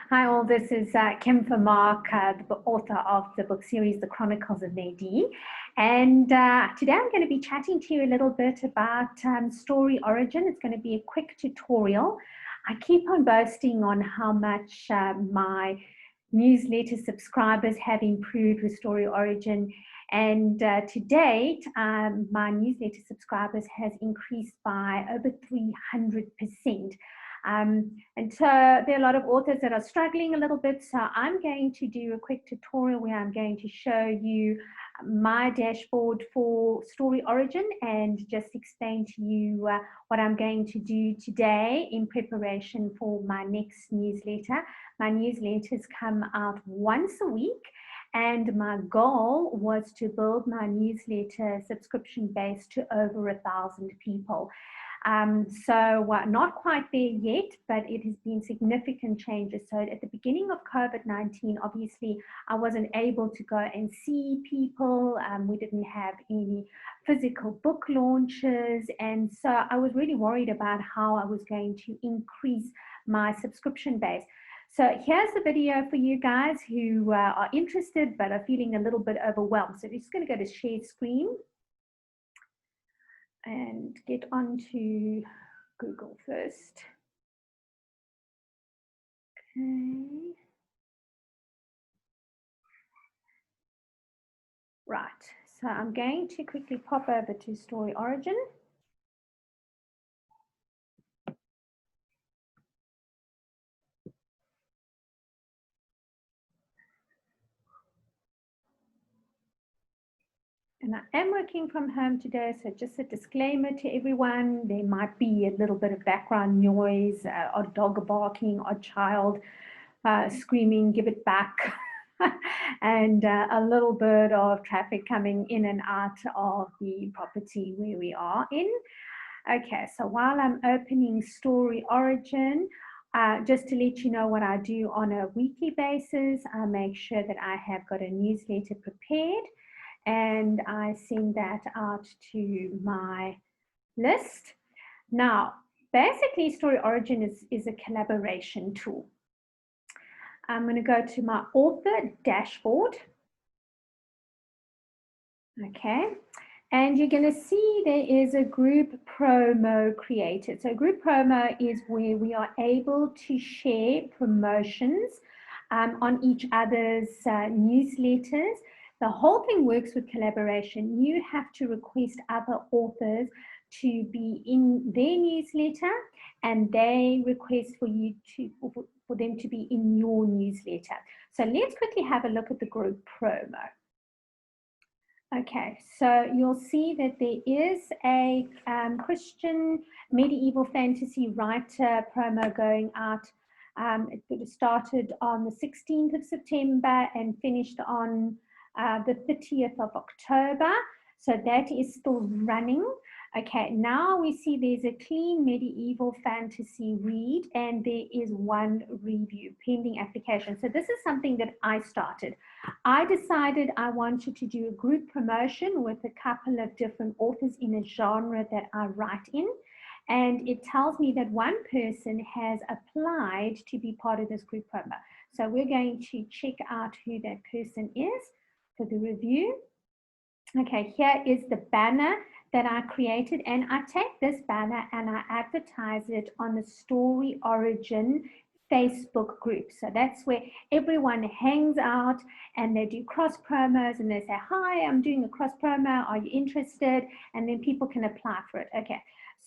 Hi all, this is Kim Vermaak, the author of the book series, The Chronicles of Nadine. And today I'm going to be chatting to you a little bit about Storyorigin. It's going to be a quick tutorial. I keep on boasting on how much my newsletter subscribers have improved with Storyorigin. And to date, my newsletter subscribers has increased by over 300%. And so there are a lot of authors that are struggling a little bit. So I'm going to do a quick tutorial where I'm going to show you my dashboard for Storyorigin and just explain to you what I'm going to do today in preparation for my next newsletter. My newsletters come out once a week. And my goal was to build my newsletter subscription base to over 1,000 people. So not quite there yet, but it has been significant changes. So at the beginning of COVID-19, obviously, I wasn't able to go and see people. We didn't have any physical book launches. And so I was really worried about how I was going to increase my subscription base. So here's the video for you guys who are interested but are feeling a little bit overwhelmed. So we're just going to go to share screen and get onto Google first. Okay. Right, so I'm going to quickly pop over to Storyorigin. And I am working from home today, so just a disclaimer to everyone, there might be a little bit of background noise, or dog barking, or child screaming, give it back, and a little bit of traffic coming in and out of the property where we are in. Okay, so while I'm opening Storyorigin, just to let you know what I do on a weekly basis, I make sure that I have got a newsletter prepared, and I send that out to my list. Now, basically, Storyorigin is a collaboration tool. I'm going to go to my author dashboard. Okay, and you're going to see there is a group promo created. So group promo is where we are able to share promotions on each other's newsletters. The whole thing works with collaboration. You have to request other authors to be in their newsletter, and they request for you for them to be in your newsletter. So let's quickly have a look at the group promo. Okay, so you'll see that there is a Christian medieval fantasy writer promo going out. It started on the 16th of September and finished on the 30th of October. So that is still running. Okay, now we see there's a clean medieval fantasy read, and there is one review pending application. So this is something that I started. I decided I wanted to do a group promotion with a couple of different authors in a genre that I write in. And it tells me that one person has applied to be part of this group promo. So we're going to check out who that person is for the review. Okay, here is the banner that I created, and I take this banner and I advertise it on the Storyorigin Facebook group. So that's where everyone hangs out and they do cross promos, and they say, hi, I'm doing a cross promo, are you interested? And then people can apply for it. Okay,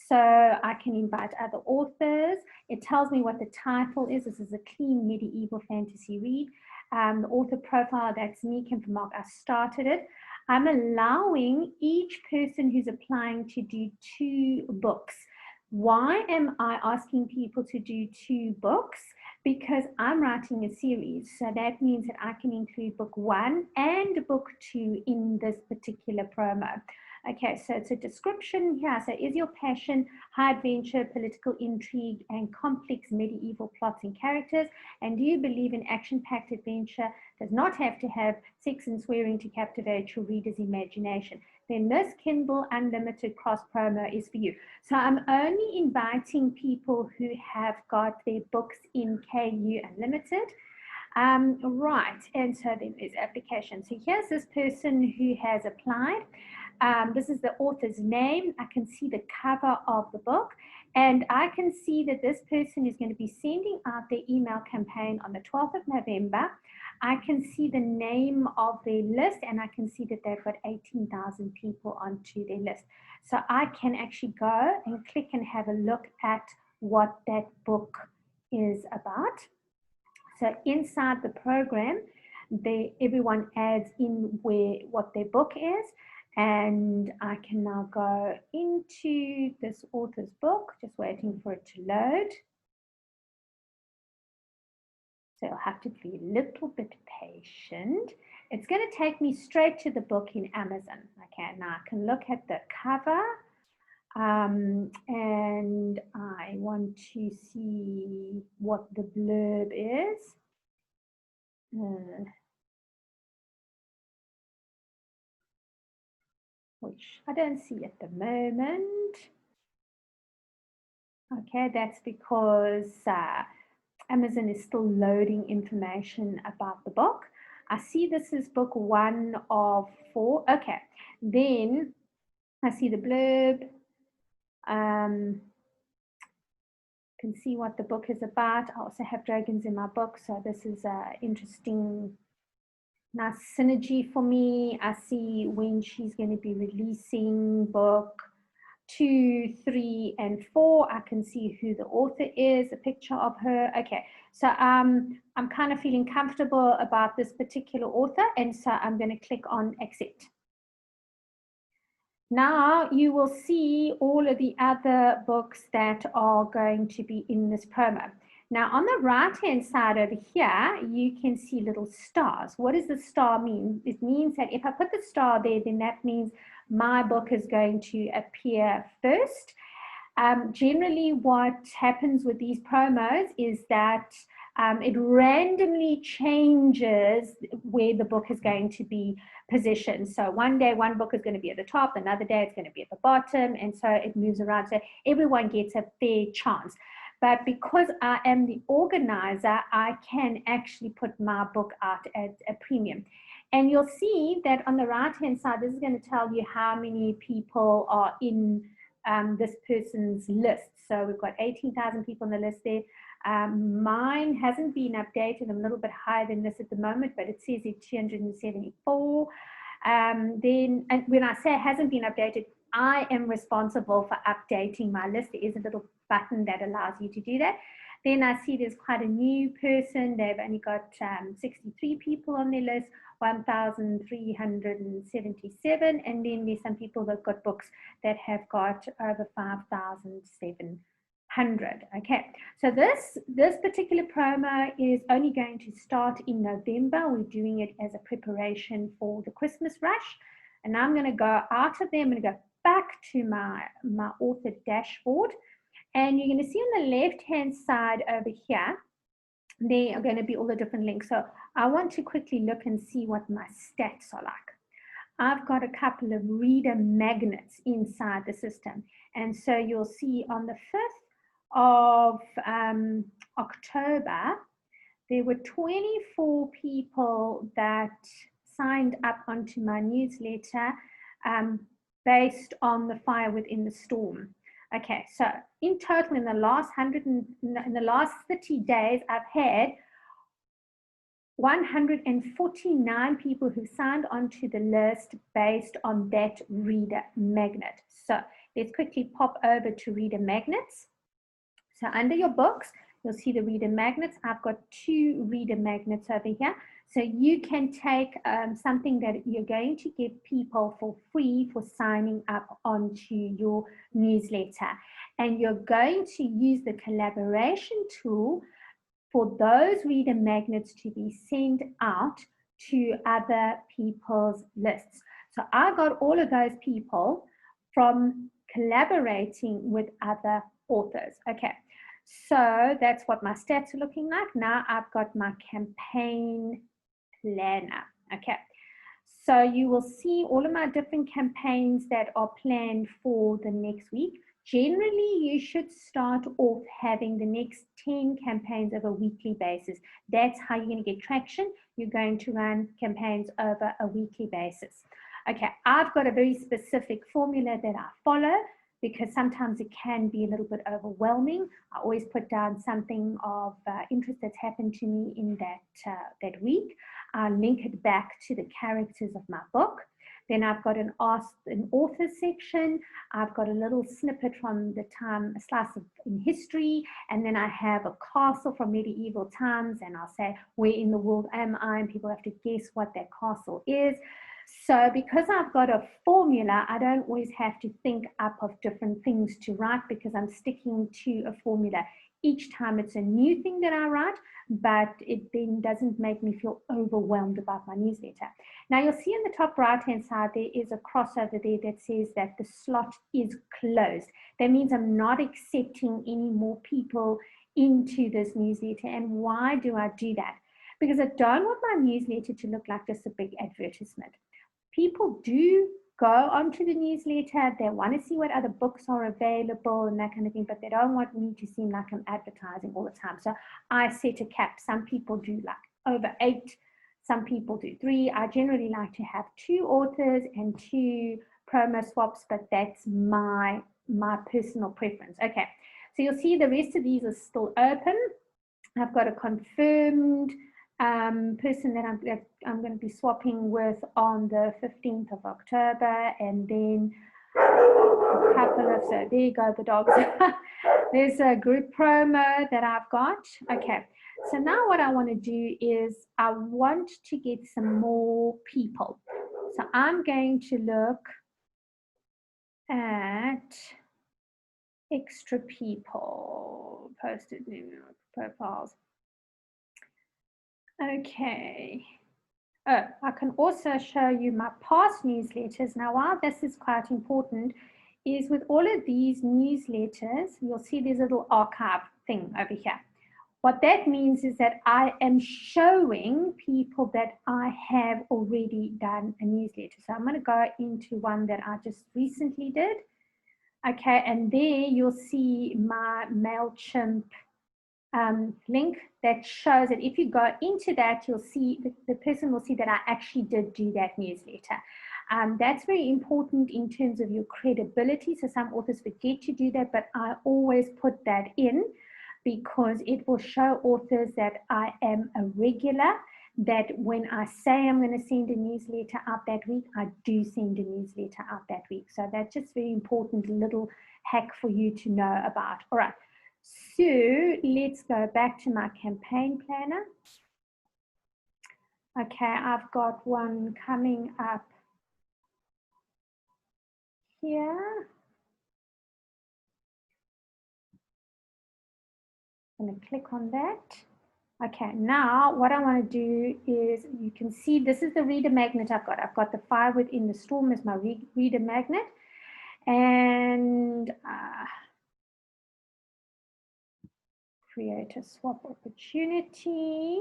so I can invite other authors. It tells me what the title is. This is a clean medieval fantasy read. The author profile, that's me, Kim Vermaak. I started it. I'm allowing each person who's applying to do 2 books. Why am I asking people to do 2 books? Because I'm writing a series. So that means that I can include book 1 and book 2 in this particular promo. Okay, so it's a description here. So is your passion high adventure, political intrigue, and complex medieval plots and characters? And do you believe in action-packed adventure does not have to have sex and swearing to captivate your reader's imagination? then this Kindle Unlimited cross promo is for you. So I'm only inviting people who have got their books in KU Unlimited. Right, and so then there's application. So here's this person who has applied. This is the author's name. I can see the cover of the book, and I can see that this person is going to be sending out their email campaign on the 12th of November. I can see the name of their list, and I can see that they've got 18,000 people onto their list. So I can actually go and click and have a look at what that book is about. So inside the program, everyone adds in what their book is, and I can now go into this author's book, just waiting for it to load. So I'll have to be a little bit patient. It's going to take me straight to the book in Amazon. Okay, now I can look at the cover, and I want to see what the blurb is. Which I don't see at the moment. Okay, that's because Amazon is still loading information about the book. I see this is book 1 of 4. Okay, then I see the blurb. Can see what the book is about. I also have dragons in my book, so this is interesting, nice synergy for me. I see when she's going to be releasing book 2, 3, and 4. I can see who the author is, a picture of her. Okay, so I'm kind of feeling comfortable about this particular author, and so I'm going to click on accept. Now you will see all of the other books that are going to be in this promo. Now on the right hand side over here, you can see little stars. What does the star mean? It means that if I put the star there, then that means my book is going to appear first. Generally what happens with these promos is that it randomly changes where the book is going to be positioned. So one day one book is going to be at the top, another day it's going to be at the bottom, and so it moves around. So everyone gets a fair chance. But because I am the organizer, I can actually put my book out at a premium. And you'll see that on the right-hand side, this is going to tell you how many people are in this person's list. So we've got 18,000 people on the list there. Mine hasn't been updated. I'm a little bit higher than this at the moment, but it says it's 274. Then, and when I say it hasn't been updated, I am responsible for updating my list. There is a little button that allows you to do that. Then I see there's quite a new person. They've only got 63 people on their list, 1,377. And then there's some people that got books that have got over 5,700. Okay, so this particular promo is only going to start in November. We're doing it as a preparation for the Christmas rush. And I'm going to go out of there. I'm going to go back to my author dashboard. And you're going to see on the left-hand side over here, there are going to be all the different links. So I want to quickly look and see what my stats are like. I've got a couple of reader magnets inside the system. And so you'll see on the 5th of October, there were 24 people that signed up onto my newsletter based on the fire within the storm. Okay, so in total, in the last 30 days, I've had 149 people who signed onto the list based on that reader magnet. So let's quickly pop over to reader magnets. So under your books, you'll see the reader magnets. I've got 2 reader magnets over here. So you can take something that you're going to give people for free for signing up onto your newsletter. And you're going to use the collaboration tool for those reader magnets to be sent out to other people's lists. So I got all of those people from collaborating with other authors. Okay, so that's what my stats are looking like. Now I've got my campaign planner. Okay, So you will see all of my different campaigns that are planned for the next week. Generally, you should start off having the next 10 campaigns over a weekly basis. That's how you're going to get traction. You're going to run campaigns over a weekly basis. Okay, I've got a very specific formula that I follow because sometimes it can be a little bit overwhelming. I always put down something of interest that's happened to me in that week. I link it back to the characters of my book. Then I've got an author section. I've got a little snippet from the time, a slice of in history, and then I have a castle from medieval times, and I'll say, where in the world am I? And people have to guess what that castle is. So because I've got a formula, I don't always have to think up of different things to write because I'm sticking to a formula. Each time it's a new thing that I write, but it then doesn't make me feel overwhelmed about my newsletter. Now you'll see in the top right-hand side, there is a crossover there that says that the slot is closed. That means I'm not accepting any more people into this newsletter. And why do I do that? Because I don't want my newsletter to look like just a big advertisement. People do go onto the newsletter, they want to see what other books are available and that kind of thing, but they don't want me to seem like I'm advertising all the time. So I set a cap. Some people do like over 8, some people do 3. I generally like to have 2 authors and 2 promo swaps, but that's my personal preference. Okay, so you'll see the rest of these are still open. I've got a confirmed person that I'm going to be swapping with on the 15th of October, and then a couple of, so there you go, the dogs. There's a group promo that I've got. Okay, so now what I want to do is I want to get some more people. So I'm going to look at extra people, posted new profiles. Okay. Oh, I can also show you my past newsletters. Now, why this is quite important is with all of these newsletters, you'll see there's a little archive thing over here. What that means is that I am showing people that I have already done a newsletter. So I'm going to go into one that I just recently did. Okay, and there you'll see my MailChimp link that shows that if you go into that, you'll see the person will see that I actually did do that newsletter. That's very important in terms of your credibility. So some authors forget to do that, but I always put that in because it will show authors that I am a regular, that when I say I'm going to send a newsletter out that week, I do send a newsletter out that week. So that's just very important little hack for you to know about. All right. So let's go back to my campaign planner. Okay, I've got one coming up here. I'm going to click on that. Okay, now what I want to do is, you can see this is the reader magnet I've got. I've got the Fire Within the Storm as my reader magnet. And create a swap opportunity.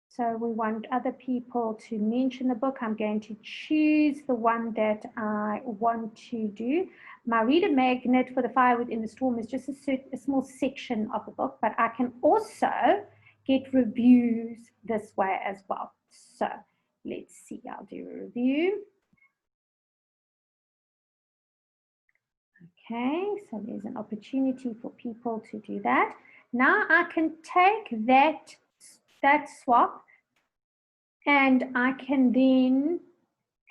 So we want other people to mention the book. I'm going to choose the one that I want to do. My reader magnet for the Fire Within the Storm is just a small section of the book, but I can also get reviews this way as well. So let's see, I'll do a review. Okay, so there's an opportunity for people to do that. Now I can take that swap and I can then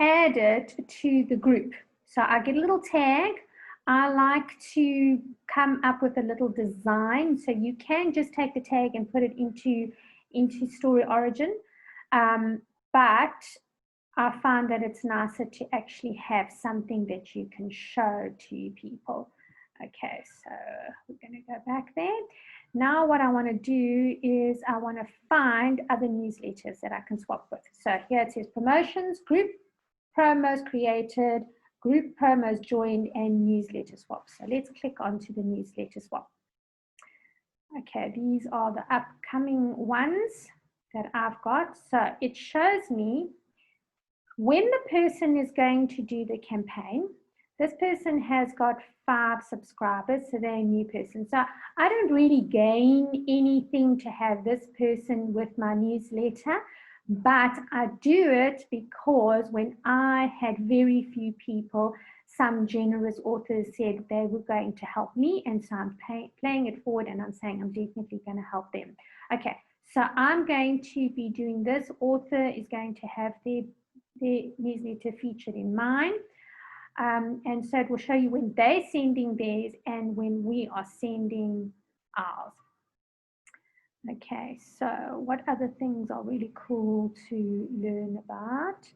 add it to the group. So I get a little tag. I like to come up with a little design. So you can just take the tag and put it into Storyorigin. But I find that it's nicer to actually have something that you can show to people. Okay, so we're going to go back there. Now what I want to do is I want to find other newsletters that I can swap with. So here it says promotions, group promos created, group promos joined, and newsletter swap. So let's click onto the newsletter swap. Okay, these are the upcoming ones that I've got. So it shows me When the person is going to do the campaign, this person has got 5 subscribers, so they're a new person. So I don't really gain anything to have this person with my newsletter, but I do it because when I had very few people, some generous authors said they were going to help me, and so I'm playing it forward, and I'm saying I'm definitely going to help them. Okay, so I'm going to be doing this. Author is going to have their newsletter featured in mine. And so it will show you when they're sending theirs and when we are sending ours. Okay, so what other things are really cool to learn about?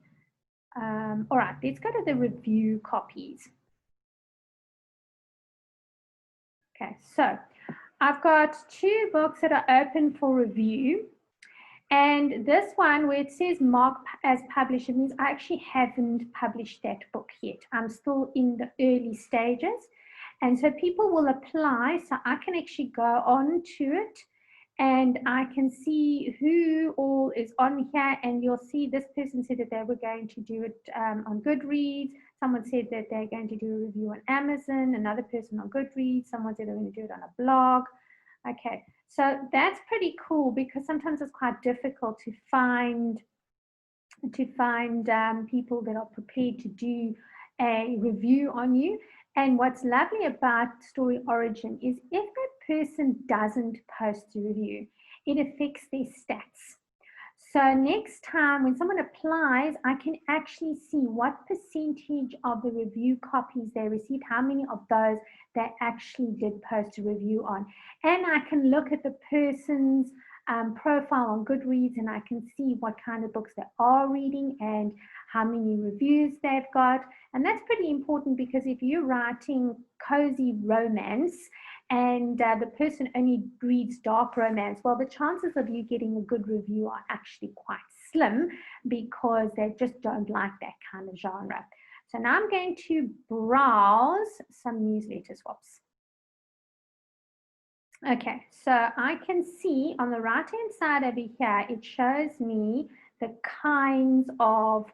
All right, let's go to the review copies. Okay, so I've got 2 books that are open for review. And this one where it says mark as published, it means I actually haven't published that book yet. I'm still in the early stages. And so people will apply, so I can actually go on to it and I can see who all is on here, and you'll see this person said that they were going to do it on Goodreads. Someone said that they're going to do a review on Amazon, another person on Goodreads, someone said they're going to do it on a blog. Okay, so that's pretty cool because sometimes it's quite difficult to find people that are prepared to do a review on you. And what's lovely about Storyorigin is if that person doesn't post a review, it affects their stats. So next time when someone applies, I can actually see what percentage of the review copies they received, how many of those they actually did post a review on. And I can look at the person's profile on Goodreads, and I can see what kind of books they are reading and how many reviews they've got. And that's pretty important because if you're writing cozy romance and the person only reads dark romance, well, the chances of you getting a good review are actually quite slim because they just don't like that kind of genre. So now I'm going to browse some newsletter swaps. Okay, so I can see on the right-hand side over here, it shows me the kinds of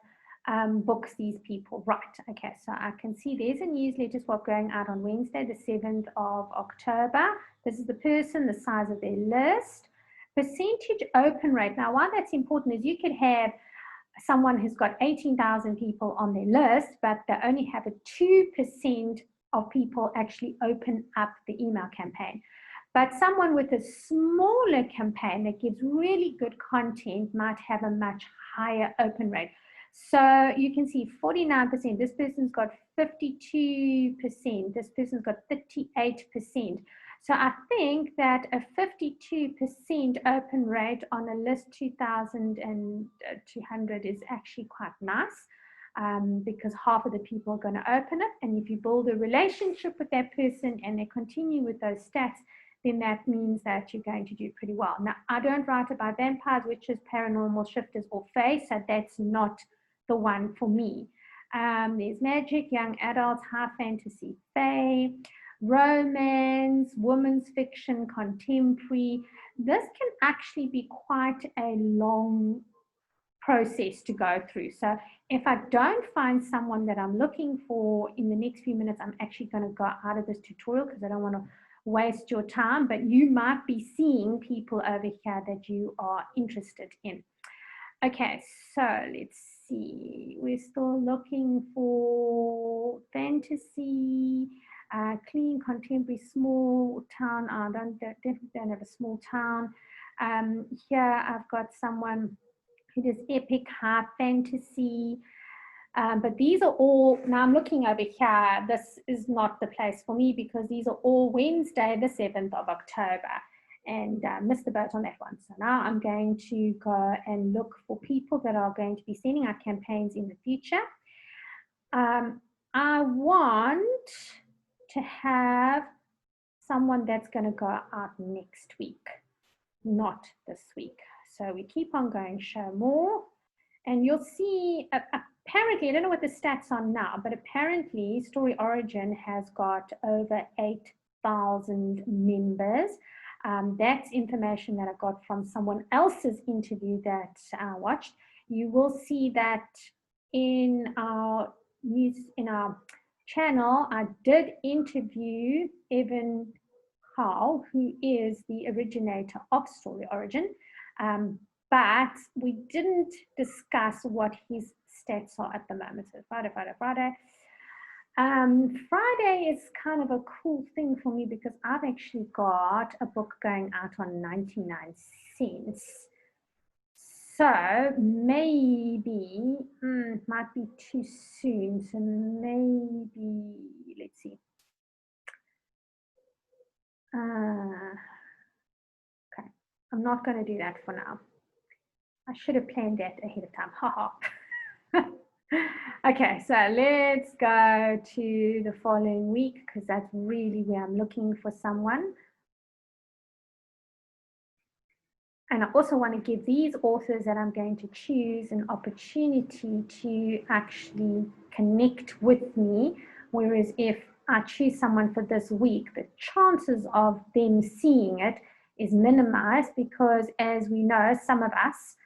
books these people write. Okay, so I can see there's a newsletter swap going out on Wednesday, the 7th of October. This is the person, the size of their list, percentage open rate. Now, why that's important is you could have someone who's got 18,000 people on their list, but they only have a 2% of people actually open up the email campaign. But someone with a smaller campaign that gives really good content might have a much higher open rate. So you can see 49%, this person's got 52%, this person's got 38%. So I think that a 52% open rate on a list 2,200 is actually quite nice. Because half of the people are going to open it. And if you build a relationship with that person and they continue with those stats, then that means that you're going to do pretty well. Now, I don't write about vampires, witches, paranormal, shifters, or fae, so that's not the one for me. There's magic, young adults, high fantasy, fae, romance, women's fiction, contemporary. This can actually be quite a long process to go through. So if I don't find someone that I'm looking for in the next few minutes, I'm actually going to go out of this tutorial because I don't want to waste your time, but you might be seeing people over here that you are interested in. Okay, so let's see. We're still looking for fantasy, clean, contemporary, small town. I definitely don't have a small town. Here I've got someone who does epic, high fantasy. But these are all, now I'm looking over here, this is not the place for me because these are all Wednesday, the 7th of October, and missed the boat on that one. So now I'm going to go and look for people that are going to be sending out campaigns in the future. I want to have someone that's going to go out next week, not this week. So we keep on going, show more, and you'll see, apparently, I don't know what the stats are now, but apparently Storyorigin has got over 8,000 members. That's information that I got from someone else's interview that I watched. You will see that in our channel, I did interview Evan Howell, who is the originator of Storyorigin, but we didn't discuss what his stats are at the moment. So Friday. Friday is kind of a cool thing for me because I've actually got a book going out on 99 cents. So maybe, might be too soon. So maybe, let's see. Okay, I'm not going to do that for now. I should have planned that ahead of time. Haha. Okay, so let's go to the following week because that's really where I'm looking for someone. And I also want to give these authors that I'm going to choose an opportunity to actually connect with me. Whereas if I choose someone for this week, the chances of them seeing it is minimized because, as we know, some of us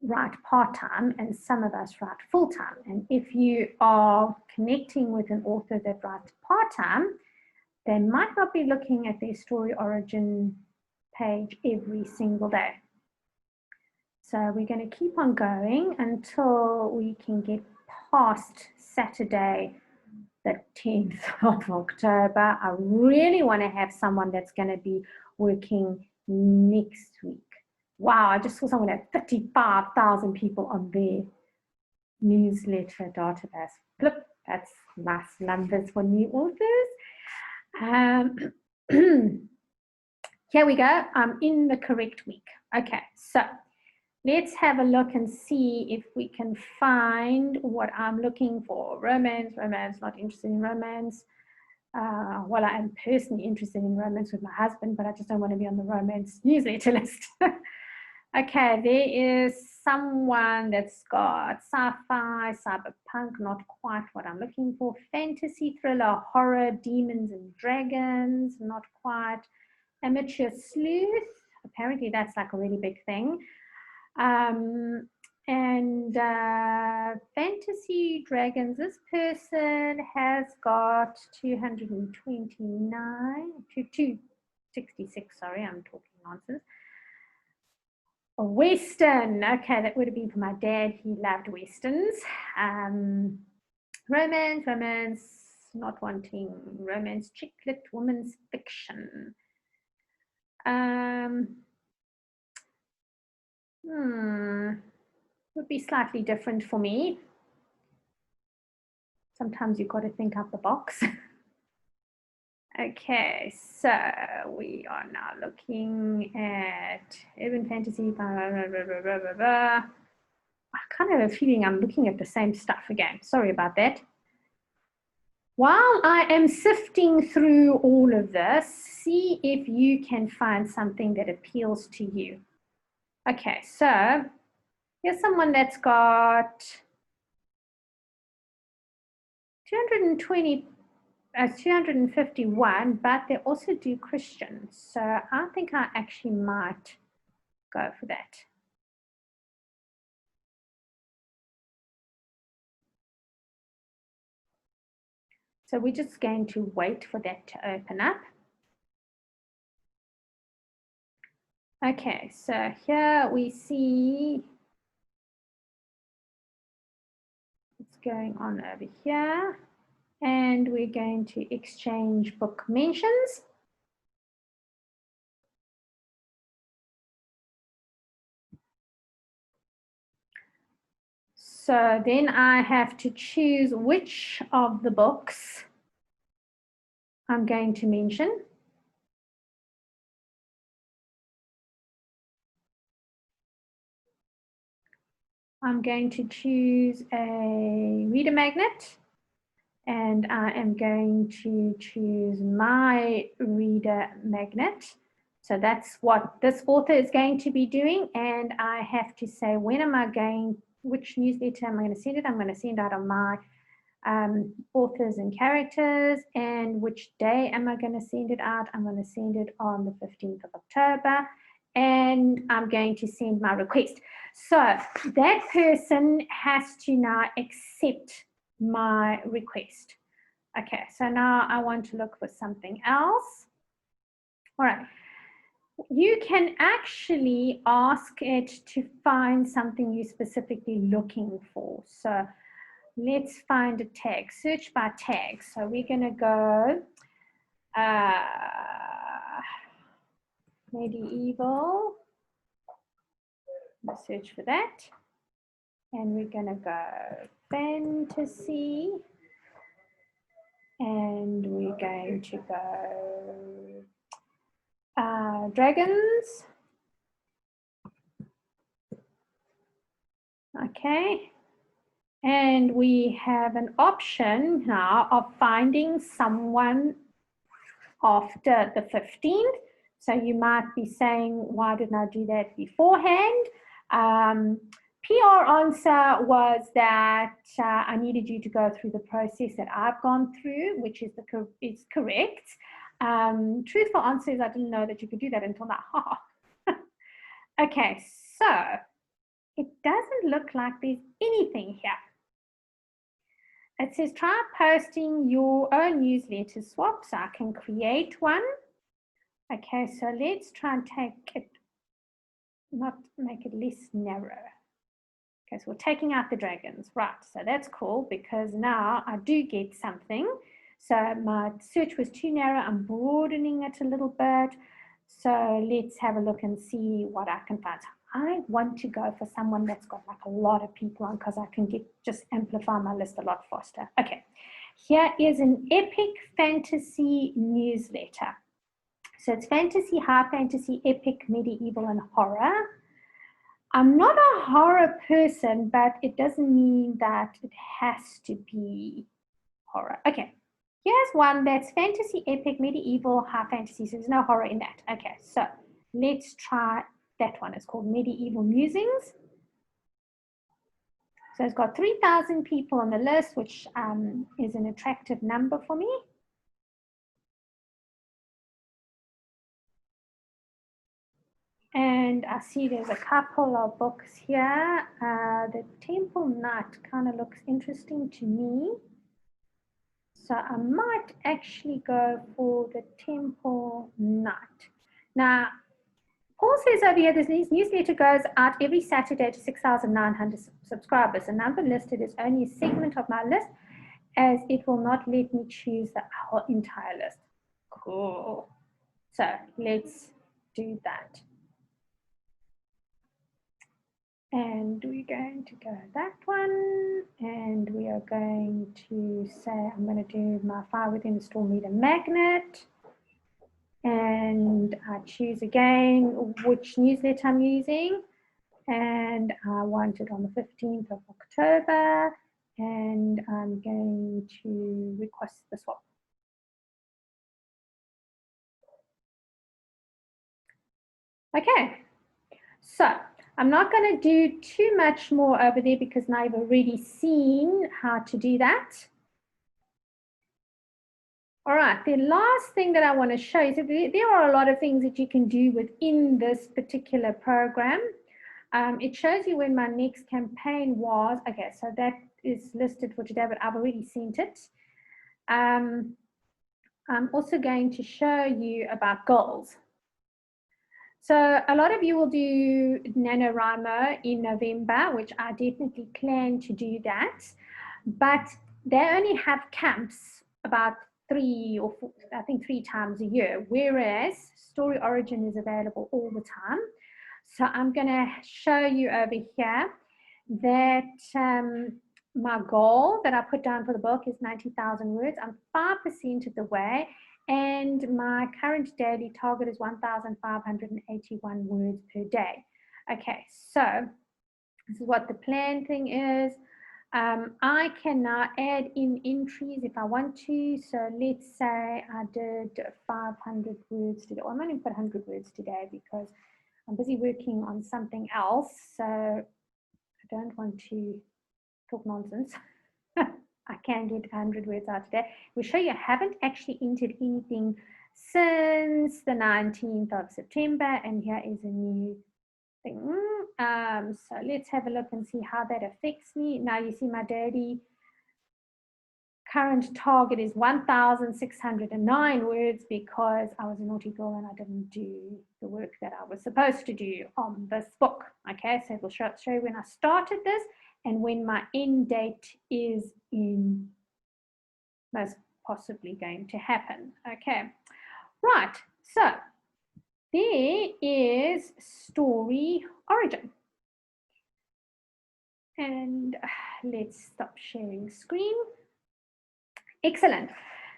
write part-time and some of us write full-time. And if you are connecting with an author that writes part-time, they might not be looking at their Storyorigin page every single day. So we're going to keep on going until we can get past Saturday, the 10th of October. I really want to have someone that's going to be working next week. Wow, I just saw someone had 35,000 people on their newsletter database. Flip, that's nice numbers for new authors. Here we go. I'm in the correct week. Okay, so let's have a look and see if we can find what I'm looking for. Romance, not interested in romance. Well, I am personally interested in romance with my husband, but I just don't want to be on the romance newsletter list. Okay, there is someone that's got sci-fi, cyberpunk, not quite what I'm looking for. Fantasy, thriller, horror, demons and dragons, not quite. Amateur sleuth, apparently that's like a really big thing. Fantasy dragons, this person has got 266, sorry, I'm talking nonsense. A Western, okay, that would have been for my dad, he loved Westerns. Romance, not wanting romance, chick lit, women's fiction. Would be slightly different for me. Sometimes you've got to think out the box. Okay, so we are now looking at urban fantasy. I kind of have a feeling I'm looking at the same stuff again. Sorry about that. While I am sifting through all of this, see if you can find something that appeals to you. Okay, so here's someone that's got 251, but they also do Christian. So I think I actually might go for that. So we're just going to wait for that to open up. Okay, so here we see what's going on over here. And we're going to exchange book mentions. So then I have to choose which of the books I'm going to mention. I'm going to choose a reader magnet, and I am going to choose my reader magnet. So that's what this author is going to be doing, and I have to say, when am I going, which newsletter am I going to send it? I'm going to send out on my authors and characters. And which day am I going to send it out? I'm going to send it on the 15th of October. and I'm going to send my request. So that person has to now accept my request. Okay, so now I want to look for something else. All right. You can actually ask it to find something you're specifically looking for. So let's find a tag, search by tag. So we're going to go medieval, search for that. And we're going to go fantasy. And we're going to go dragons. Okay. And we have an option now of finding someone after the 15th. So you might be saying, why didn't I do that beforehand? PR answer was that I needed you to go through the process that I've gone through, which is correct. Truthful answer is I didn't know that you could do that until now. Okay, so it doesn't look like there's anything here. It says try posting your own newsletter swap, so I can create one. Okay, so let's try and take it, not make it less narrow. Okay, so we're taking out the dragons, right? So that's cool because now I do get something. So my search was too narrow, I'm broadening it a little bit. So let's have a look and see what I can find. I want to go for someone that's got like a lot of people on because I can just amplify my list a lot faster. Okay, here is an epic fantasy newsletter. So it's fantasy, high fantasy, epic, medieval, and horror. I'm not a horror person, but it doesn't mean that it has to be horror. Okay, here's one that's fantasy, epic, medieval, high fantasy. So there's no horror in that. Okay, so let's try that one. It's called Medieval Musings. So it's got 3,000 people on the list, which is an attractive number for me. And I see there's a couple of books here. The Temple Knight kind of looks interesting to me. So I might actually go for the Temple Knight. Now, Paul says over here, this newsletter goes out every Saturday to 6,900 subscribers. The number listed is only a segment of my list, as it will not let me choose the whole entire list. Cool. So let's do that. And we're going to go that one, and we are going to say I'm going to do my 5 within the store meter magnet, and I choose again which newsletter I'm using, and I want it on the 15th of October, and I'm going to request the swap. Okay, so I'm not going to do too much more over there because now I've already seen how to do that. All right, the last thing that I want to show you, so there are a lot of things that you can do within this particular program. It shows you when my next campaign was. Okay, so that is listed for today, but I've already sent it. I'm also going to show you about goals. So a lot of you will do NaNoWriMo in November, which I definitely plan to do that. But they only have camps about 3 or 4, I think 3 times a year, whereas Storyorigin is available all the time. So I'm going to show you over here that my goal that I put down for the book is 90,000 words. I'm 5% of the way. And my current daily target is 1,581 words per day. Okay, so this is what the plan thing is. I can now add in entries if I want to. So let's say I did 500 words today. Well, I'm only put 100 words today because I'm busy working on something else. So I don't want to talk nonsense. I can get 100 words out today. We'll show you I haven't actually entered anything since the 19th of September, and here is a new thing. So let's have a look and see how that affects me. Now you see my daily current target is 1,609 words because I was a naughty girl and I didn't do the work that I was supposed to do on this book. Okay, so it will show you when I started this and when my end date is in most possibly going to happen. Okay, right, so there is Storyorigin. And let's stop sharing screen. Excellent.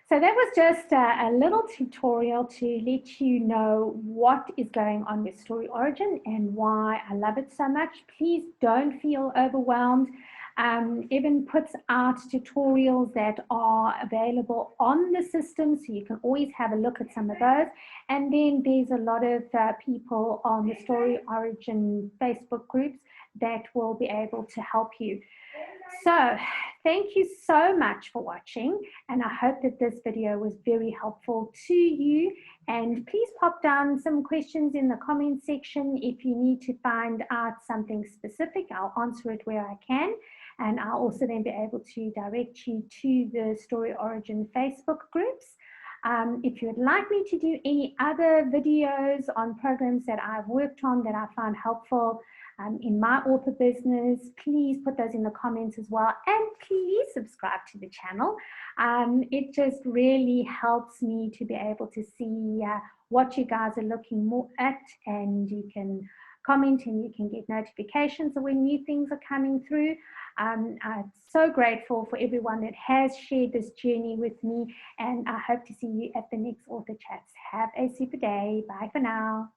So that was just a little tutorial to let you know what is going on with Storyorigin and why I love it so much. Please don't feel overwhelmed. Evan puts out tutorials that are available on the system, so you can always have a look at some of those. And then there's a lot of people on the Storyorigin Facebook groups that will be able to help you. So thank you so much for watching, and I hope that this video was very helpful to you. And please pop down some questions in the comment section if you need to find out something specific. I'll answer it where I can, and I'll also then be able to direct you to the Storyorigin Facebook groups. If you would like me to do any other videos on programs that I've worked on that I found helpful in my author business, please put those in the comments as well, and please subscribe to the channel. It just really helps me to be able to see what you guys are looking more at, and you can comment and you can get notifications of when new things are coming through. I'm so grateful for everyone that has shared this journey with me, and I hope to see you at the next Author Chats. Have a super day. Bye for now.